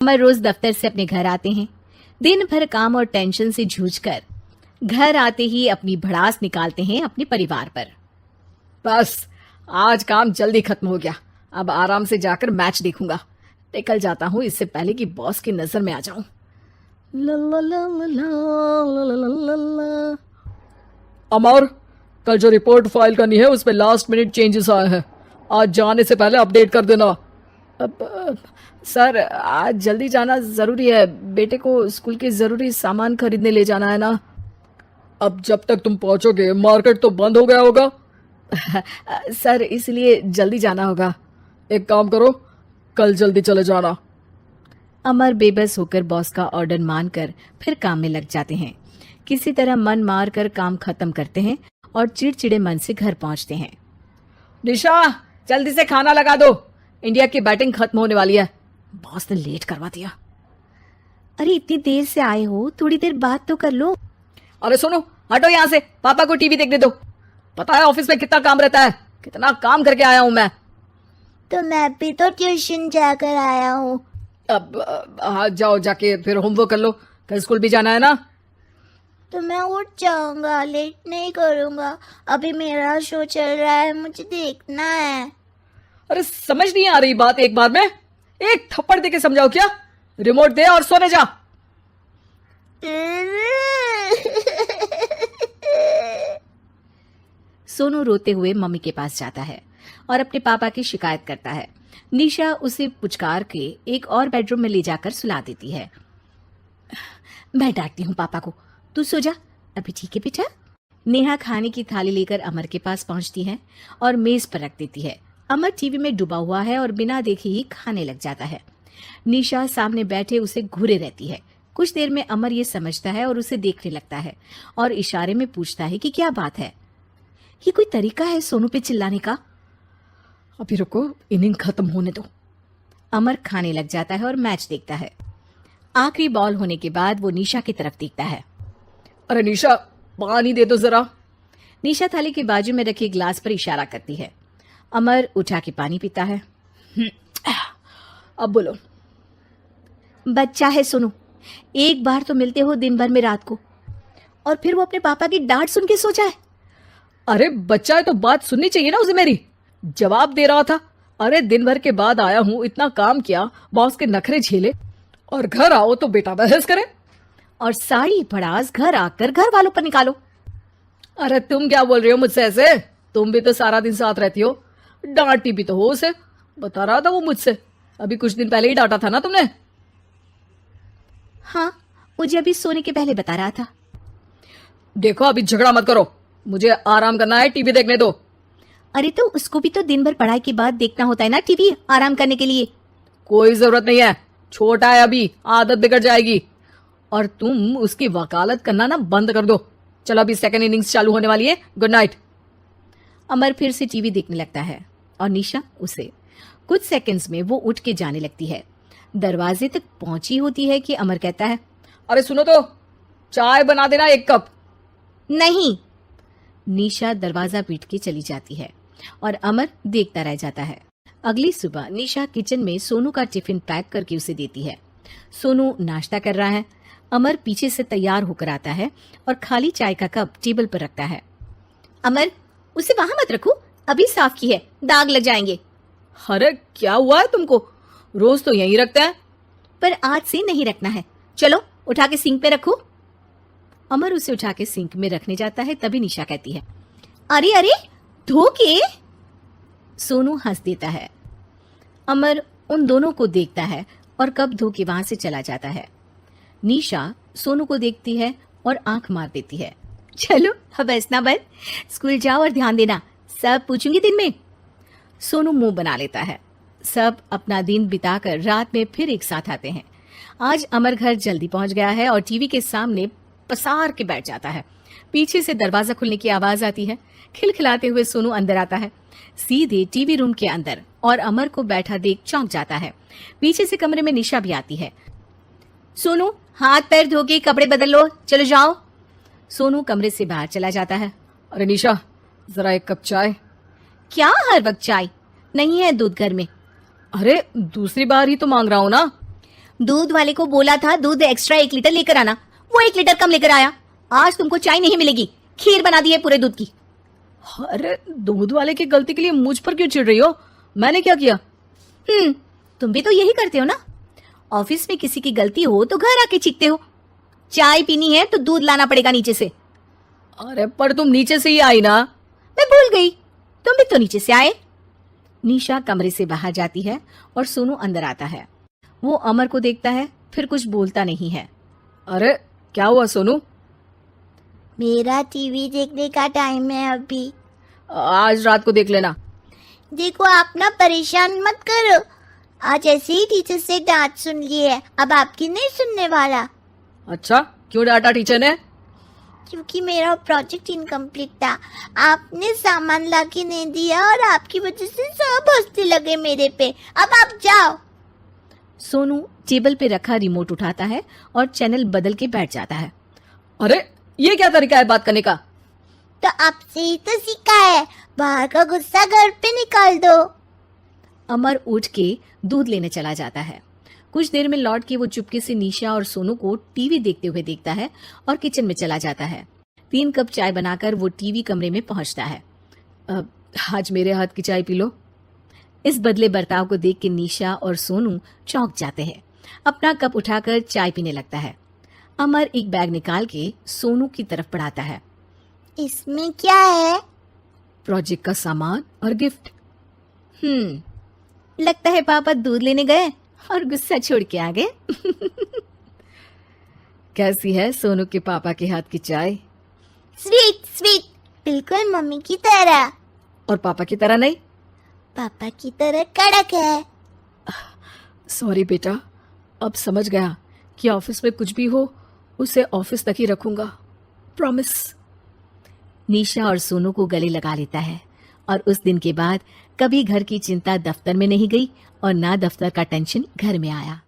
अमर रोज दफ्तर से अपने घर आते हैं। दिन भर काम और टेंशन से जूझकर घर आते ही अपनी भड़ास निकालते हैं अपने परिवार पर। बस आज काम जल्दी खत्म हो गया, अब आराम से जाकर मैच देखूंगा। निकल जाता हूँ इससे पहले कि बॉस की नजर में आ जाऊं। अमर, कल जो रिपोर्ट फाइल करनी है उसमें लास्ट मिनट चेंजेस आए हैं, आज जाने से पहले अपडेट कर देना। सर आज जल्दी जाना जरूरी है, बेटे को स्कूल के जरूरी सामान खरीदने ले जाना है ना। अब जब तक तुम पहुंचोगे मार्केट तो बंद हो गया होगा। सर इसलिए जल्दी जाना होगा। एक काम करो, कल जल्दी चले जाना। अमर बेबस होकर बॉस का ऑर्डर मानकर फिर काम में लग जाते हैं। किसी तरह मन मार कर काम खत्म करते हैं और चिड़चिड़े मन से घर पहुंचते हैं। निशा जल्दी से खाना लगा दो, इंडिया की बैटिंग खत्म होने वाली है। बॉस ने लेट करवा दिया। अरे इतनी देर से आए हो, थोड़ी देर बात तो कर लो। अरे सुनो, हटो यहाँ से, पापा को टीवी देखने दो। पता है ऑफिस में कितना काम रहता है, कितना काम करके आया हूँ मैं। तो मैं भी तो ट्यूशन जाकर आया हूँ। अब हाँ जाओ, जाके फिर होमवर्क कर लो, कल स्कूल भी जाना है ना। तो मैं उठ जाऊंगा, लेट नहीं करूंगा। अभी मेरा शो चल रहा है, मुझे देखना है। अरे समझ नहीं आ रही बात एक बार में, एक थप्पड़ दे के समझाओ क्या। रिमोट दे और सोने जा। सोनू रोते हुए मम्मी के पास जाता है और अपने पापा की शिकायत करता है। निशा उसे पुचकार के एक और बेडरूम में ले जाकर सुला देती है। मैं डांटती हूँ पापा को, तू सो जा अभी, ठीक है बेटा। नेहा खाने की थाली लेकर अमर के पास पहुंचती है और मेज पर रख देती है। अमर टीवी में डूबा हुआ है और बिना देखे ही खाने लग जाता है। निशा सामने बैठे उसे घूरे रहती है। कुछ देर में अमर ये समझता है और उसे देखने लगता है और इशारे में पूछता है कि क्या बात है। ये कोई तरीका है सोनू पे चिल्लाने का? अभी रुको, इनिंग खत्म होने दो। अमर खाने लग जाता है और मैच देखता है। आखिरी बॉल होने के बाद वो निशा की तरफ देखता है। अरे निशा पानी दे दो जरा। निशा थाली के बाजू में रखे ग्लास पर इशारा करती है। अमर उठा के पानी पीता है। अब बोलो। बच्चा है सोनू, एक बार तो मिलते हो दिन भर में रात को, और फिर वो अपने पापा की डांट सुन के सोचा है। अरे बच्चा है तो बात सुननी चाहिए ना उसे मेरी। जवाब दे रहा था। अरे दिन भर के बाद आया हूँ, इतना काम किया, बॉस के नखरे झेले, और घर आओ तो बेटा बहस करे और सारी भड़ास घर आकर घर वालों पर निकालो। अरे तुम क्या बोल रही हो मुझसे ऐसे? तुम भी तो सारा दिन साथ रहती हो, डांटती भी तो हो उसे। बता रहा था वो मुझसे, अभी कुछ दिन पहले ही डांटा था ना तुमने। हाँ, मुझे अभी सोने के पहले बता रहा था। देखो अभी झगड़ा मत करो, मुझे आराम करना है, टीवी देखने दो। अरे तो उसको भी तो दिन भर पढ़ाई के बाद देखना होता है ना टीवी, आराम करने के लिए। कोई जरूरत नहीं है, छोटा है अभी, आदत बिगड़ जाएगी। और तुम उसकी वकालत करना ना बंद कर दो। चलो अभी सेकंड इनिंग्स चालू होने वाली है, गुड नाइट। अमर फिर से टीवी देखने लगता है और निशा उसे। कुछ सेकंड्स में वो उठ के जाने लगती है। दरवाजे तक पहुंची होती है कि अमर कहता है, अरे सुनो तो, चाय बना देना 1 कप। नहीं। निशा दरवाजा पीट के चली जाती है और अमर देखता रह जाता है। अगली सुबह निशा किचन में सोनू का टिफिन पैक करके उसे देती है। सोनू नाश्ता कर रहा है। अमर पीछे से तैयार होकर आता है और खाली चाय का कप टेबल पर रखता है। अमर, उसे वहां मत रखो, अभी साफ की है, दाग लग जाएंगे। अरे क्या हुआ है तुमको, रोज तो यहीं रखते हैं। पर आज से नहीं रखना है, चलो उठा के सिंक पे रखो। अमर उसे उठा के सिंक में रखने जाता है, तभी निशा कहती है, अरे अरे धो के। सोनू हंस देता है। अमर उन दोनों को देखता है और कप धो के वहां से चला जाता है। निशा सोनू को देखती है और आंख मार देती है। चलो अब हंसना बंद, स्कूल जाओ और ध्यान देना, सब पूछूंगी दिन में। सोनू मुंह बना लेता है। सब अपना दिन बिताकर रात में फिर एक साथ आते हैं। आज अमर घर जल्दी पहुंच गया है और टीवी के सामने पसार के बैठ जाता है। पीछे से दरवाजा खुलने की आवाज आती है। खिलखिलाते हुए सोनू अंदर आता है, सीधे टीवी रूम के अंदर, और अमर को बैठा देख चौंक जाता है। पीछे से कमरे में निशा भी आती है। सोनू, हाथ पैर धो के कपड़े बदल लो, चलो जाओ। सोनू कमरे से बाहर चला जाता है। अरे निशा, जरा 1 कप चाय। क्या हर वक्त चाय? नहीं है दूध घर में। अरे दूसरी बार ही तो मांग रहा हूँ ना। दूध वाले को बोला था दूध एक्स्ट्रा 1 लीटर लेकर आना, वो 1 लीटर कम लेकर आया। आज तुमको चाय नहीं मिलेगी, खीर बना दी है पूरे दूध की। अरे दूध वाले की गलती के लिए मुझ पर क्यों चिढ़ रही हो? मैंने क्या किया? तुम भी तो यही करते हो ना। ऑफिस में किसी की गलती हो तो घर आके चीखते हो। चाय पीनी है तो दूध लाना पड़ेगा नीचे से। अरे पर तुम नीचे से ही आई ना। मैं भूल गई, तुम भी तो नीचे से आए। निशा कमरे से बाहर जाती है और सोनू अंदर आता है। वो अमर को देखता है, फिर कुछ बोलता नहीं है। अरे क्या हुआ सोनू? मेरा टीवी देखने का टाइम है अभी। आज रात को देख लेना। देखो आप ना परेशान मत करो, आज ऐसे ही टीचर से डांट सुन ली है, अब आपकी नहीं सुनने वाला। अच्छा, क्यों डांटा टीचर ने? क्योंकि मेरा प्रोजेक्ट इनकम्प्लीट था, आपने सामान ला के नहीं दिया और आपकी वजह से सब हंसने लगे मेरे पे। अब आप जाओ। सोनू टेबल पे रखा रिमोट उठाता है और चैनल बदल के बैठ जाता है। अरे ये क्या तरीका है बात करने का? तो आपसे ही तो सीखा है, बाहर का गुस्सा घर पे निकाल दो। अमर उठ के दूध लेने चला जाता है। कुछ देर में लौट के वो चुपके से निशा और सोनू को टीवी देखते हुए देखता है और किचन में चला जाता है। 3 कप चाय बनाकर वो टीवी कमरे में पहुंचता है। आज मेरे हाथ की चाय पी लो। इस बदले बर्ताव को देख के निशा और सोनू चौंक जाते हैं। अपना कप उठाकर चाय पीने लगता है। अमर एक बैग निकाल के सोनू की तरफ बढ़ाता है। इसमें क्या है? प्रोजेक्ट का सामान और गिफ्ट। लगता है पापा दूध लेने गए और गुस्सा छोड़ के आ गए। कैसी है सोनू के पापा के हाथ की चाय? स्वीट स्वीट, बिल्कुल मम्मी की तरह। और पापा की तरह नहीं? पापा की तरह कड़क है। सॉरी बेटा, अब समझ गया कि ऑफिस में कुछ भी हो उसे ऑफिस तक ही रखूंगा, प्रॉमिस। निशा और सोनू को गले लगा लेता है और उस दिन के बाद कभी घर की चिंता दफ्तर में नहीं गई और ना दफ्तर का टेंशन घर में आया।